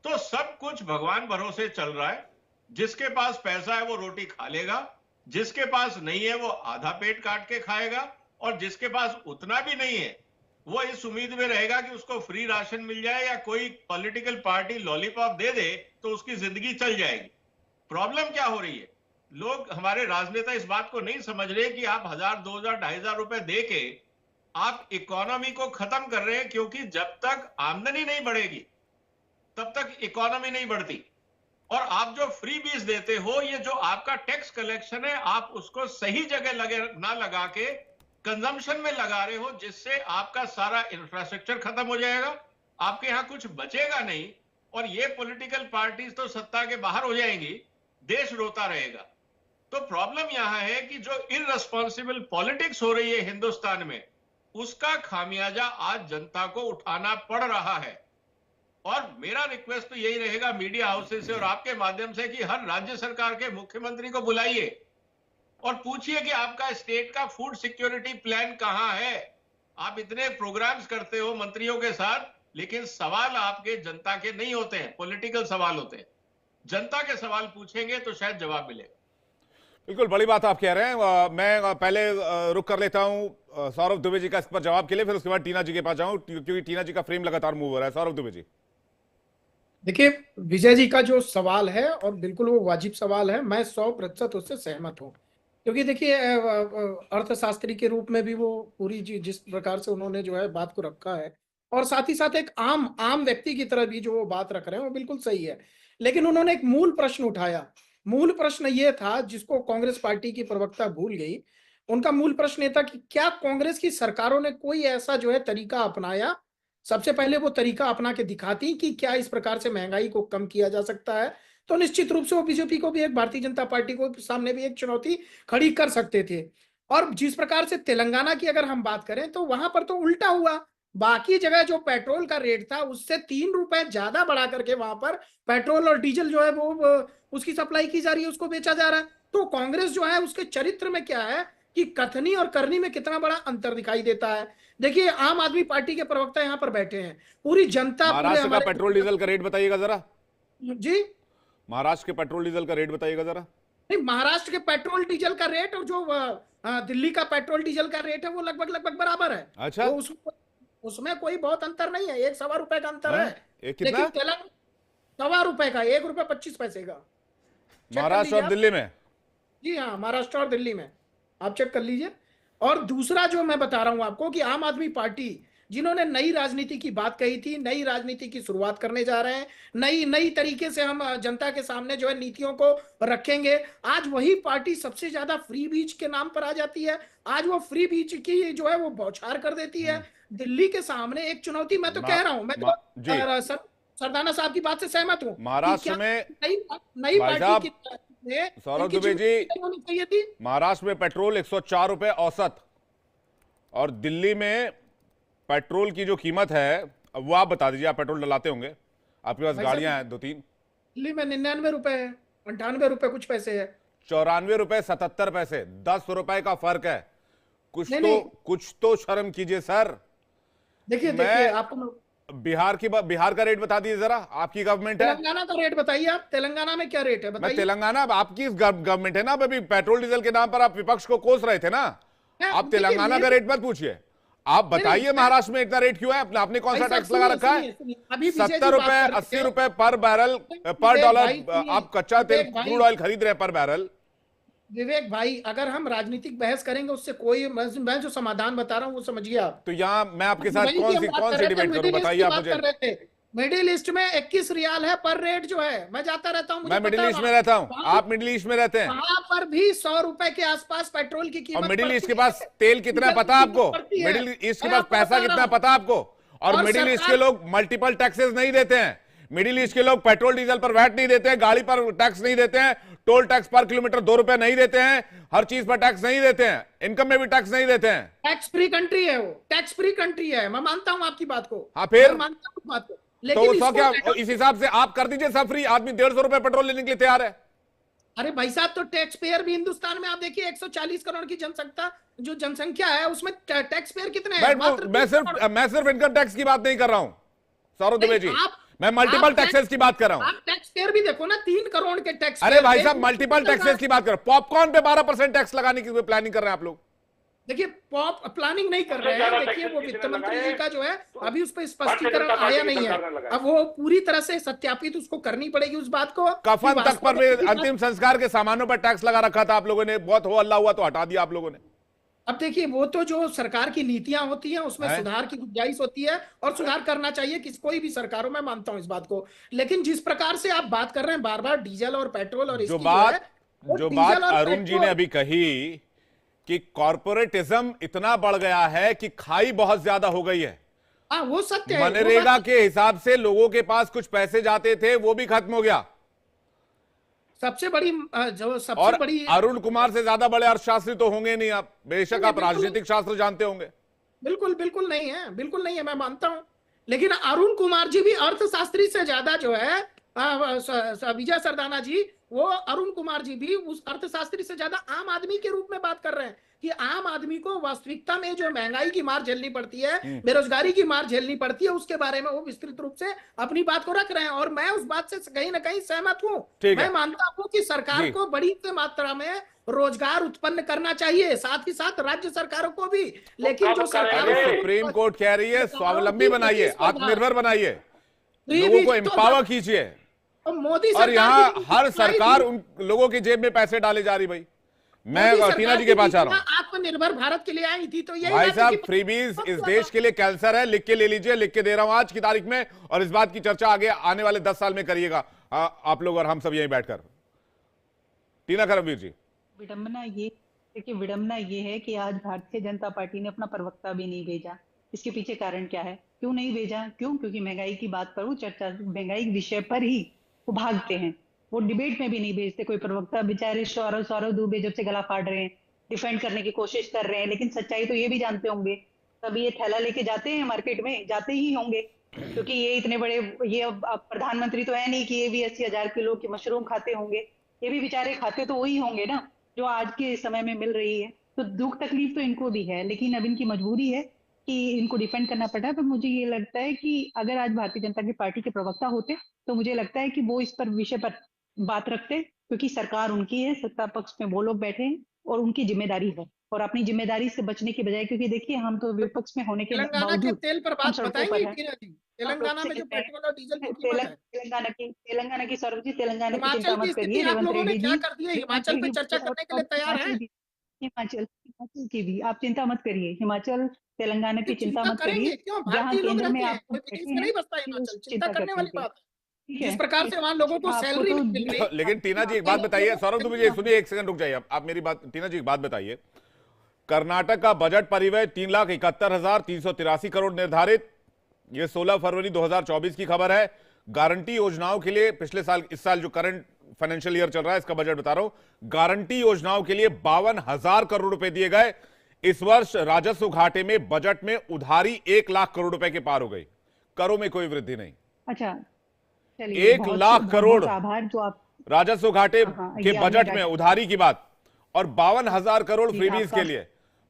तो सब कुछ भगवान भरोसे चल रहा है। जिसके पास पैसा है वो रोटी खा लेगा, जिसके पास नहीं है वो आधा पेट काट के खाएगा, और जिसके पास उतना भी नहीं है वो इस उम्मीद में रहेगा कि उसको फ्री राशन मिल जाए या कोई पॉलिटिकल पार्टी लॉलीपॉप दे दे तो उसकी जिंदगी चल जाएगी। प्रॉब्लम क्या हो रही है, लोग, हमारे राजनेता इस बात को नहीं समझ रहे कि आप 1000, 2000, 2500 रुपए दे के आप इकोनॉमी को खत्म कर रहे हैं, क्योंकि जब तक आमदनी नहीं बढ़ेगी तब तक इकोनॉमी नहीं बढ़ती। और आप जो फ्री बीज देते हो, ये जो आपका टैक्स कलेक्शन है, आप उसको सही जगह ना लगा के कंजम्पशन में लगा रहे हो, जिससे आपका सारा इंफ्रास्ट्रक्चर खत्म हो जाएगा, आपके यहां कुछ बचेगा नहीं, और ये पॉलिटिकल पार्टीज तो सत्ता के बाहर हो जाएंगी, देश रोता रहेगा। तो प्रॉब्लम यहां है कि जो इररिस्पॉन्सिबल पॉलिटिक्स हो रही है हिंदुस्तान में, उसका खामियाजा आज जनता को उठाना पड़ रहा है। और मेरा रिक्वेस्ट तो यही रहेगा मीडिया हाउसेस से और आपके माध्यम से कि हर राज्य सरकार के मुख्यमंत्री को बुलाइए और पूछिए कि आपका स्टेट का फूड सिक्योरिटी प्लान कहां है। आप इतने प्रोग्राम्स करते हो मंत्रियों के साथ, लेकिन सवाल आपके जनता के नहीं होते हैं, पॉलिटिकल सवाल होते हैं। जनता के सवाल पूछेंगे तो शायद जवाब मिलेगा। बिल्कुल बड़ी बात आप कह रहे हैं। मैं पहले रुक कर लेता हूं सौरभ दुबे जी का इस पर जवाब के लिए, फिर उसके बाद टीना जी के पास जाऊं, क्योंकि टीना जी का फ्रेम लगातार मूव हो रहा है। सौरभ दुबे जी। देखिए, विजय जी का जो सवाल है, और बिल्कुल वो वाजिब सवाल है, मैं 100% उससे सहमत हूँ। क्योंकि देखिए, अर्थशास्त्री के रूप में भी वो पूरी जिस प्रकार से उन्होंने जो है बात को रखा है, और साथ ही साथ एक आम व्यक्ति की तरह भी जो वो बात रख रहे हैं, वो बिल्कुल सही है। लेकिन उन्होंने एक मूल प्रश्न उठाया। मूल प्रश्न ये था, जिसको कांग्रेस पार्टी की प्रवक्ता भूल गई। उनका मूल प्रश्न ये था कि क्या कांग्रेस की सरकारों ने कोई ऐसा जो है तरीका अपनाया, सबसे पहले वो तरीका अपना के दिखाती कि क्या इस प्रकार से महंगाई को कम किया जा सकता है। तो निश्चित रूप से वो बीजेपी को भी, एक भारतीय जनता पार्टी को सामने भी एक चुनौती खड़ी कर सकते थे। और जिस प्रकार से तेलंगाना की अगर हम बात करें, तो वहां पर तो उल्टा हुआ। बाकी जगह जो पेट्रोल का रेट था उससे 3 रुपए ज्यादा बढ़ा करके वहां पर पेट्रोल और डीजल जो है वो उसकी सप्लाई की जा रही है, उसको बेचा जा रहा है। तो कांग्रेस जो है उसके चरित्र में क्या है कि कथनी और करनी में कितना बड़ा अंतर दिखाई देता है। देखिए, आम आदमी पार्टी के प्रवक्ता यहाँ पर बैठे हैं, पूरी जनता, महाराष्ट्र का पेट्रोल डीजल का रेट बताइएगा जरा जी। महाराष्ट्र के पेट्रोल डीजल का रेट बताइएगा जरा। नहीं, महाराष्ट्र के पेट्रोल डीजल का रेट और जो दिल्ली का पेट्रोल डीजल का रेट है वो लगभग बराबर है। अच्छा, तो उसमें कोई बहुत अंतर नहीं है, 1 सवा रुपए का अंतर है। कितना? लेकिन तेलंगाना 1 रुपए का, 1 रुपए 25 पैसे का। महाराष्ट्र और दिल्ली में? जी हाँ, महाराष्ट्र और दिल्ली में आप चेक कर लीजिए। और दूसरा जो मैं बता रहा हूं आपको कि आम आदमी पार्टी, जिन्होंने नई राजनीति की बात कही थी, नई राजनीति की शुरुआत करने जा रहे हैं, नई तरीके से हम जनता के सामने जो है नीतियों को रखेंगे, आज वही पार्टी सबसे ज्यादा फ्री बीज के नाम पर आ जाती है। आज वो फ्री बीज की जो है वो बौछार कर देती है। दिल्ली के सामने एक चुनौती, मैं तो कह रहा हूं, मैं तो सरदाना साहब की बात से सहमत हूं। महाराष्ट्र में नई पार्टी की, सौरभ दुबे जी, होनी चाहिए थी। महाराष्ट्र में पेट्रोल 104 रुपए औसत, और दिल्ली में पेट्रोल की जो कीमत है, अब वो आप बता दीजिए, आप पेट्रोल डलाते होंगे, आपके पास गाड़ियां हैं 2-3। दिल्ली में 99 रुपए है, 98 रुपए कुछ पैसे है, 94 रुपए 77 पैसे, 10 रुपए का फर्क है। कुछ तो शर्म कीजिए सर। देखिए आपको बिहार का रेट बता दीजिए जरा, आपकी गवर्नमेंट है। तेलंगाना का रेट बताइए आप, तेलंगाना में क्या रेट है मैं बताइए। तेलंगाना, आपकी गवर्नमेंट है ना, अभी पेट्रोल डीजल के नाम पर आप विपक्ष को कोस रहे थे ना। आप देखिए, तेलंगाना का रेट मत पूछिए, आप बताइए महाराष्ट्र में इतना रेट क्यों है? आपने कौन सा टैक्स लगा रखा है? अभी 70 रुपए 80 रुपए पर बैरल पर डॉलर आप कच्चा तेल क्रूड ऑयल खरीद रहे हैं पर बैरल। विवेक भाई, अगर हम राजनीतिक बहस करेंगे उससे कोई, मैं जो समाधान बता रहा हूँ वो समझिए आप। तो यहाँ मैं आपके साथ कौन सी डिबेट करूं, बताइए आप मुझे। मिडिल ईस्ट में 21 रियाल है पर रेट जो है, मैं जाता रहता हूँ, मैं मिडिल ईस्ट में रहता हूँ, आप मिडिल ईस्ट में रहते हैं, वहां पर भी 100 रुपए के आसपास पेट्रोल की कीमत। और मिडिल ईस्ट के पास तेल कितना पता आपको? मिडिल ईस्ट के पास पैसा कितना पता आपको? और मिडिल ईस्ट के लोग मल्टीपल टैक्सेस नहीं देते हैं। मिडिल ईस्ट के लोग पेट्रोल डीजल पर वैट नहीं देते हैं, गाड़ी पर टैक्स नहीं देते हैं, टोल टैक्स पर किलोमीटर 2 रुपए नहीं देते हैं, हर चीज पर टैक्स नहीं देते हैं, इनकम में भी टैक्स नहीं देते हैं। टैक्स फ्री कंट्री है वो, टैक्स फ्री कंट्री है, मैं मानता हूं आपकी बात को। हाँ, फिर मैं मानता हूं बात को, तो लेकिन उसका क्या, इस हिसाब से आप कर दीजिए सब फ्री, आदमी 150 रुपए पेट्रोल लेने के लिए तैयार है। अरे भाई साहब, तो टैक्स पेयर भी हिंदुस्तान में आप देखिए 140 करोड़ की जनसंख्या है, उसमें टैक्स पेयर कितने हैं? मैं सिर्फ इनकम टैक्स की बात नहीं कर रहा हूं सौरभ दुबे जी, मैं मल्टीपल टैक्सेस की बात कर रहा हूं। आप टैक्स पेयर भी देखो ना, 3 करोड़ के टैक्स। अरे भाई साहब, मल्टीपल टैक्सेस की बात कर रहा हूं। पॉपकॉर्न पे 12% टैक्स लगाने की प्लानिंग कर रहे हैं आप लोग। देखिए, पॉप प्लानिंग नहीं कर रहे हैं, देखिए वो वित्त मंत्री जी का जो है अभी उस पर स्पष्टीकरण आया नहीं है, अब वो पूरी तरह से सत्यापित उसको करनी पड़ेगी उस बात को। कफन तक पर भी अंतिम संस्कार के सामानों पर टैक्स लगा रखा था आप लोगों ने, बहुत हो हल्ला हुआ तो हटा दिया आप लोगों ने। अब देखिए, वो तो जो सरकार की नीतियां होती हैं उसमें सुधार की गुंजाइश होती है और सुधार करना चाहिए कोई भी सरकारों में, मानता हूं इस बात को। लेकिन जिस प्रकार से आप बात कर रहे हैं बार बार डीजल और पेट्रोल और जो बात अरुण जी ने अभी कही कि कॉर्पोरेटिज्म इतना बढ़ गया है कि खाई बहुत ज्यादा हो गई है। वो सत्य है। मनरेगा के हिसाब से लोगों के पास कुछ पैसे जाते थे, वो भी खत्म हो गया। सबसे बड़ी अरुण कुमार से ज्यादा बड़े अर्थशास्त्री तो होंगे नहीं आप, बेशक आप राजनीतिक शास्त्र जानते होंगे। बिल्कुल नहीं है, बिल्कुल नहीं है, मैं मानता हूं। लेकिन अरुण कुमार जी भी अर्थशास्त्री से ज्यादा जो है, विजय सरदाना जी, वो अरुण कुमार जी भी उस अर्थशास्त्री से ज्यादा आम आदमी के रूप में बात कर रहे हैं कि आम आदमी को वास्तविकता में जो महंगाई की मार झेलनी पड़ती है, बेरोजगारी की मार झेलनी पड़ती है, उसके बारे में वो विस्तृत रूप से अपनी बात को रख रहे हैं। और मैं उस बात से कहीं ना कहीं सहमत हूं। मैं मानता हूं कि सरकार को बड़ी मात्रा में रोजगार उत्पन्न करना चाहिए, साथ ही साथ राज्य सरकारों को भी। लेकिन जो सरकार, सुप्रीम कोर्ट कह रही है स्वावलंबी बनाइए, आत्मनिर्भर बनाइए, लोगों को एम्पावर कीजिए, मोदी और यहाँ हर सरकार उन लोगों की जेब में पैसे डाले जा रही। भाई मैं टीना जी के पास आ रहा हूँ। आत्मनिर्भर भारत के लिए आई थी, तो ये भाई साहब, फ्रीबीज इस देश के लिए कैंसर है, लिख के ले लीजिए, लिख के दे रहा हूं आज की तारीख में, और इस बात की चर्चा आगे आने वाले 10 साल में करिएगा आप लोग और हम सब यहीं बैठकर। टीना करमवीर जी। विडंबना ये है कि आज भारतीय जनता पार्टी ने अपना प्रवक्ता भी नहीं भेजा। इसके पीछे कारण क्या है, क्यों नहीं भेजा? क्योंकि महंगाई की बात करूं, चर्चा महंगाई विषय पर ही वो भागते हैं, वो डिबेट में भी नहीं भेजते कोई प्रवक्ता। बेचारे सौरभ दुबे जब से गला फाड़ रहे हैं, डिफेंड करने की कोशिश कर रहे हैं, लेकिन सच्चाई तो ये भी जानते होंगे। तब ये थैला लेके जाते हैं मार्केट में, जाते ही होंगे, क्योंकि ये इतने बड़े, ये अब प्रधानमंत्री तो है नहीं कि ये भी 80,000 किलो की मशरूम खाते होंगे। ये भी बेचारे खाते तो वही होंगे ना जो आज के समय में मिल रही है। तो दुख तकलीफ तो इनको भी है, लेकिन अब इनकी मजबूरी है कि इनको डिफेंड करना पड़ा। तो मुझे ये लगता है कि अगर आज भारतीय जनता पार्टी के प्रवक्ता होते तो मुझे लगता है कि वो इस पर विषय पर बात रखते, क्योंकि सरकार उनकी है, सत्ता पक्ष में वो लोग बैठे हैं और उनकी जिम्मेदारी है, और अपनी जिम्मेदारी से बचने की बजाय, क्योंकि देखिए हम तो विपक्ष में होने के बावजूद तेल पर बात बताएंगे तेलंगाना में जो पेट्रोल और डीजल की कीमत है, तेलंगाना की सौरभ जी, तेलंगाना की चिंता मत करिए, रेवंत रेड्डी जी हिमाचल पे चर्चा करने के लिए तैयार है। हिमाचल की भी आप चिंता मत करिए, हिमाचल तेलंगाना की चिंता मत करिए, जहाँ केंद्र में आप नहीं बसता हिमाचल, चिंता करने वाली बात है। जिस प्रकार से वहां लोगों को सैलरी मिल रही है। लेकिन टीना जी एक बात बताइए, सौरभ दुबे जी सुनिए, एक सेकंड रुक जाइए आप मेरी बात। टीना जी एक बात बताइए, कर्नाटक का बजट परिव्यय 3,71,383 करोड़ निर्धारित, ये 16 फरवरी 2024 की खबर है। गारंटी योजनाओं के लिए पिछले साल, इस साल जो करंट फाइनेंशियल ईयर चल रहा है इसका बजट बता रहा हूं, गारंटी योजनाओं के लिए 52,000 करोड़ रुपए दिए गए। इस वर्ष राजस्व घाटे में बजट में उधारी 1 लाख करोड़ रुपए के पार हो गई, करों में कोई वृद्धि नहीं। अच्छा, 1 लाख करोड़ आभार जो आप राजस्व घाटे के बजट में उधारी की बात, और 52,000 करोड़ फ्रीबीज के लिए।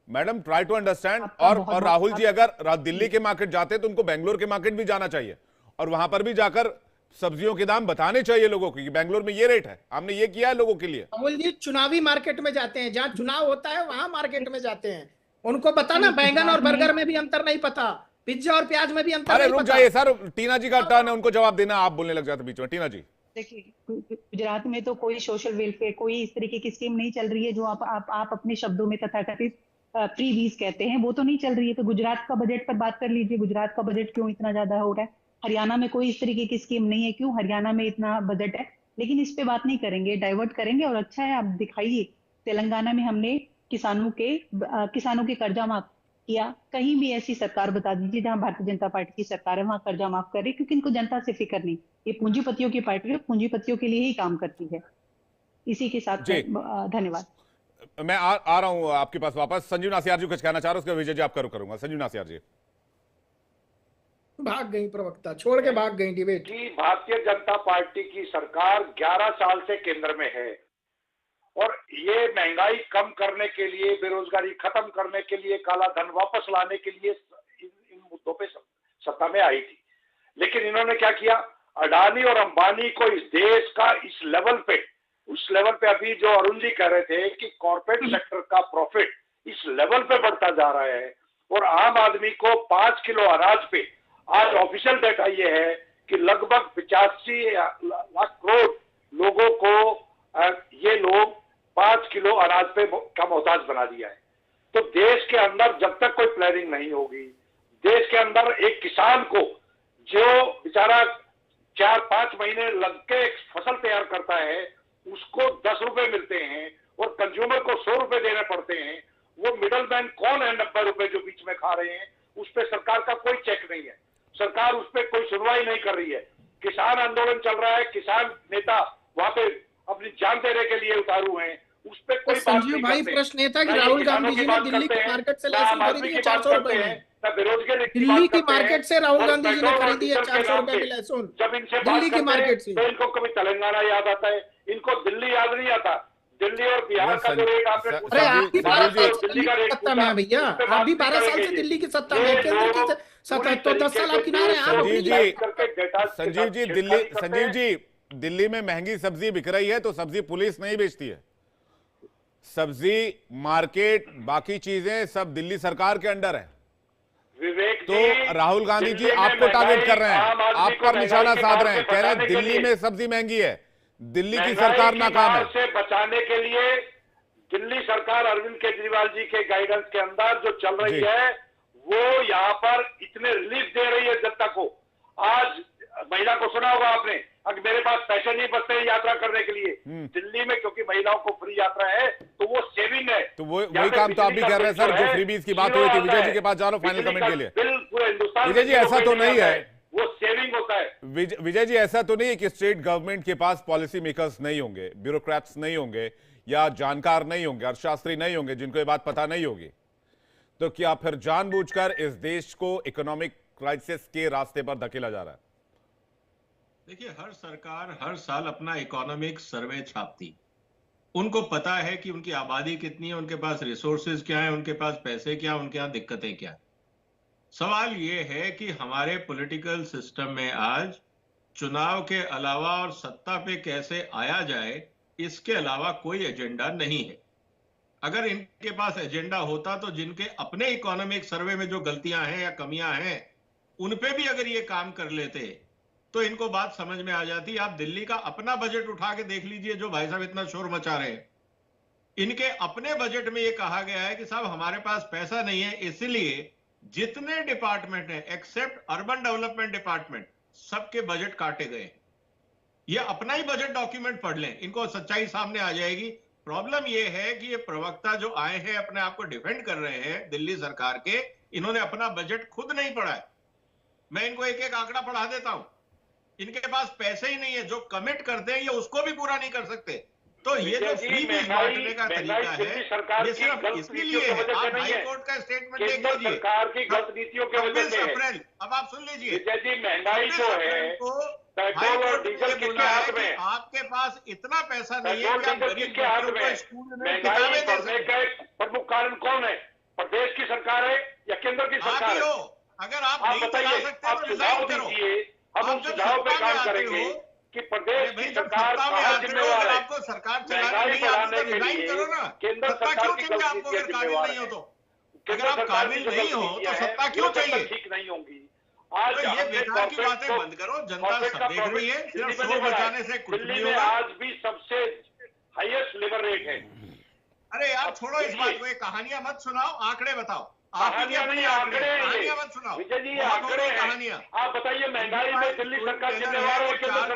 Madam try to understand. आपका और बहुत राहुल जी अगर दिल्ली के मार्केट जाते हैं तो उनको बेंगलोर के मार्केट भी जाना चाहिए और वहां पर भी जाकर सब्जियों के दाम बताने चाहिए लोगों को कि बेंगलोर में ये रेट है। हमने ये किया है लोगों के लिए। अमूल जी चुनावी मार्केट में जाते हैं, जहाँ चुनाव होता है वहां मार्केट में जाते हैं, उनको पता ना बैंगन और बर्गर में भी अंतर नहीं पता, पिज्जा और प्याज में भी अंतर अरे नहीं रुक पता। जाइए सर, टीना जी का टर्न है, उनको जवाब देना। आप बोलने लग जाते बीच में। टीना जी देखिए, गुजरात में तो कोई सोशल वेलफेयर, कोई इस तरीके की स्कीम नहीं चल रही है जो आप अपने शब्दों में तथाकथित फ्री वीज कहते हैं, वो तो नहीं चल रही है। तो गुजरात का बजट पर बात कर लीजिए, गुजरात का बजट क्यों इतना ज्यादा हो रहा है? हरियाणा में कोई इस तरीके की स्कीम नहीं है, क्यों हरियाणा में इतना बजट है? लेकिन इस पे बात नहीं करेंगे, डाइवर्ट करेंगे। और अच्छा है आप दिखाइए, तेलंगाना में हमने किसानों के कर्जा माफ किया। कहीं भी ऐसी सरकार बता दीजिए जहां भारतीय जनता पार्टी की सरकार है वहां कर्जा माफ करे, क्योंकि इनको जनता से फिक्र नहीं। ये पूंजीपतियों की पार्टी है, पूंजीपतियों के लिए ही काम करती है। इसी के साथ धन्यवाद। मैं आ रहा हूं आपके पास वापस। संजीव नासियार जी कुछ कहना चाह रहे हो, उसके विजय जी आप करूंगा। संजीव नासियार जी भाग गई प्रवक्ता, छोड़ के भाग गई डिबेट कि भारतीय जनता पार्टी की सरकार 11 साल से केंद्र में है और ये महंगाई कम करने के लिए, बेरोजगारी खत्म करने के लिए, काला धन वापस लाने के लिए इन मुद्दों पे सत्ता में आई थी। लेकिन इन्होंने क्या किया, अडानी और अंबानी को इस देश का इस लेवल पे, उस लेवल पे अभी जो अरुण जी कह रहे थे कि कॉर्पोरेट सेक्टर का प्रॉफिट इस लेवल पे बढ़ता जा रहा है और आम आदमी को 5 किलो अनाज पे, आज ऑफिशियल डेटा ये है कि लगभग 85 लाख करोड़ लोगों को ये लोग 5 किलो अनाज पे का मोहताज बना दिया है। तो देश के अंदर जब तक कोई प्लानिंग नहीं होगी, देश के अंदर एक किसान को जो बेचारा 4-5 महीने लग के एक फसल तैयार करता है उसको 10 रुपए मिलते हैं और कंज्यूमर को 100 रुपए देने पड़ते हैं। वो मिडल मैन कौन है 90 रुपए जो बीच में खा रहे हैं, उस पर सरकार का कोई चेक नहीं है, सरकार उस पर कोई सुनवाई नहीं कर रही है। किसान आंदोलन चल रहा है, किसान नेता वहां पे अपनी जान देने के लिए उतारू हैं, उस पर कोई बात नहीं भाई करते। प्रश्न ये था कि राहुल गांधी जी ने दिल्ली की मार्केट से लहसुन खरीदी है 400 रुपए में, दिल्ली की मार्केट से राहुल गांधी जी ने खरीदी है 400 रुपए में लहसुन, जब इनसे दिल्ली की मार्केट से। तो इनको कभी तेलंगाना याद आता है, इनको दिल्ली याद नहीं आता। दिल्ली और बिहार का जो रेट आपने अरे आप भी 12 साल से दिल्ली की सत्ता में है भैया, आप भी 12 साल से दिल्ली की सत्ता में, केंद्र की सत्ता, तो 10 साल आप किनारे हैं। संजीव जी दिल्ली में महंगी सब्जी बिक रही है तो सब्जी पुलिस नहीं बेचती है। सब्जी मार्केट बाकी चीजें सब दिल्ली सरकार के अंडर है। विवेक तो राहुल गांधी जी आपको टारगेट कर रहे हैं, आप पर निशाना साध रहे हैं, कह रहे हैं दिल्ली में सब्जी महंगी है, दिल्ली की सरकार नाकाम है। से बचाने के लिए दिल्ली सरकार अरविंद केजरीवाल जी के गाइडेंस के अंदर जो चल रही है वो यहाँ पर इतने रिलीफ दे रही है जनता को। आज महिला को सुना होगा आपने, अगर मेरे पास पैसे नहीं बचते हैं यात्रा करने के लिए दिल्ली में, क्योंकि महिलाओं को फ्री यात्रा है तो वो सेविंग है। तो वही काम तो आप भी कर रहे हैं सर, जो फ्रीबीज की बात हुई थी। विजय जी के पास जा रहा हूं फाइनल कमेंट के लिए। पूरे हिंदुस्तान विजय जी ऐसा तो नहीं है, वो सेविंग होता है। विजय जी ऐसा तो नहीं है कि स्टेट गवर्नमेंट के पास पॉलिसी मेकर्स नहीं होंगे, ब्यूरोक्रेट्स नहीं होंगे, या जानकार नहीं होंगे, अर्थशास्त्री नहीं होंगे जिनको ये बात पता नहीं होगी। तो क्या फिर जानबूझकर इस देश को इकोनॉमिक क्राइसिस के रास्ते पर धकेला जा रहा है? देखिए, हर सरकार हर साल अपना इकोनॉमिक सर्वे छापती, उनको पता है कि उनकी आबादी कितनी है, उनके पास रिसोर्सेज क्या है, उनके पास पैसे क्या, उनके यहाँ दिक्कतें क्या है। सवाल ये है कि हमारे पॉलिटिकल सिस्टम में आज चुनाव के अलावा और सत्ता पे कैसे आया जाए, इसके अलावा कोई एजेंडा नहीं है। अगर इनके पास एजेंडा होता तो जिनके अपने इकोनॉमिक सर्वे में जो गलतियां हैं या कमियां हैं उन पे भी अगर ये काम कर लेते तो इनको बात समझ में आ जाती। आप दिल्ली का अपना बजट उठा के देख लीजिए, जो भाई साहब इतना शोर मचा रहे हैं, इनके अपने बजट में ये कहा गया है कि साहब हमारे पास पैसा नहीं है, इसलिए जितने डिपार्टमेंट हैं एक्सेप्ट अर्बन डेवलपमेंट डिपार्टमेंट, सबके बजट काटे गए। ये अपना ही बजट डॉक्यूमेंट पढ़ लें, इनको सच्चाई सामने आ जाएगी। प्रॉब्लम ये है कि ये प्रवक्ता जो आए हैं अपने आप को डिफेंड कर रहे हैं दिल्ली सरकार के, इन्होंने अपना बजट खुद नहीं पढ़ा है। मैं इनको एक एक आंकड़ा पढ़ा देता हूं। इनके पास पैसे ही नहीं है, जो कमिट करते हैं ये उसको भी गलत नहीं कर सकते। तो ये जो फ्री बीज बांटने का तरीका है ये सिर्फ इसलिए है। आप हाई कोर्ट का स्टेटमेंट देख लीजिए, सरकार की गलत नीतियों की वजह से। अप्रैल, अब आप सुन लीजिए, महंगाई जो है पेट्रोल और डीजल किसके हाथ में? आपके पास इतना पैसा नहीं है कि आप गरीब के हाथ बच्चों में को स्कूल में महंगाई किताबें दे बढ़ने सकें। का प्रमुख कारण कौन है? प्रदेश की सरकार है या केंद्र की सरकार है? अगर आप आप नहीं चला बताइए, सकते आप तो सुझाव रिजाइन करो। दीजिए, हम उन आप जब सुझाव पे सत्ता में काम आते करेंगे हो, कि प्रदेश भाई की जब सरकार सत्ता में कहाँ आते हो, जिम्मेवार अगर है? आपको सरकार चलानी महंगाई नहीं आती बढ़ाने तो के रिजाइन लिए करो ना। केंद्र सत्ता सरकार क्यों की चाहिए आपको गलतियां अगर काबिल जिम्मेवार नहीं हो है। तो? केंद्र अगर आप सरकार की काबिल जो नहीं हो गलतियां तो हैं, सत्ता वो क्यों तब तक चाहिए? ठीक नहीं होंगी। आज तो ये हमने बेकार की कॉर्पोरेट बातें को- बंद करो, जनता कॉर्पोरेट सब का देख रही है, दिल्ली सिर्फ में शोर नहीं बढ़ा है। मचाने से कुछ दिल्ली नहीं में होगा। आज भी सबसे हाईएस्ट लेबर रेट है। अरे यार अब छोड़ो इस देखिए, बात को, ये कहानियां मत सुनाओ, आंकड़े बताओ। कहानियां नहीं, आंकड़े हैं ये। कहानियां मत सुनाओ, विजय जी, ये बहुत हो आंकड़े गई हैं। कहानियां। आप बताइए, महंगाई में दिल्ली सरकार टेलर जिम्मेवार है वो केंद्र चार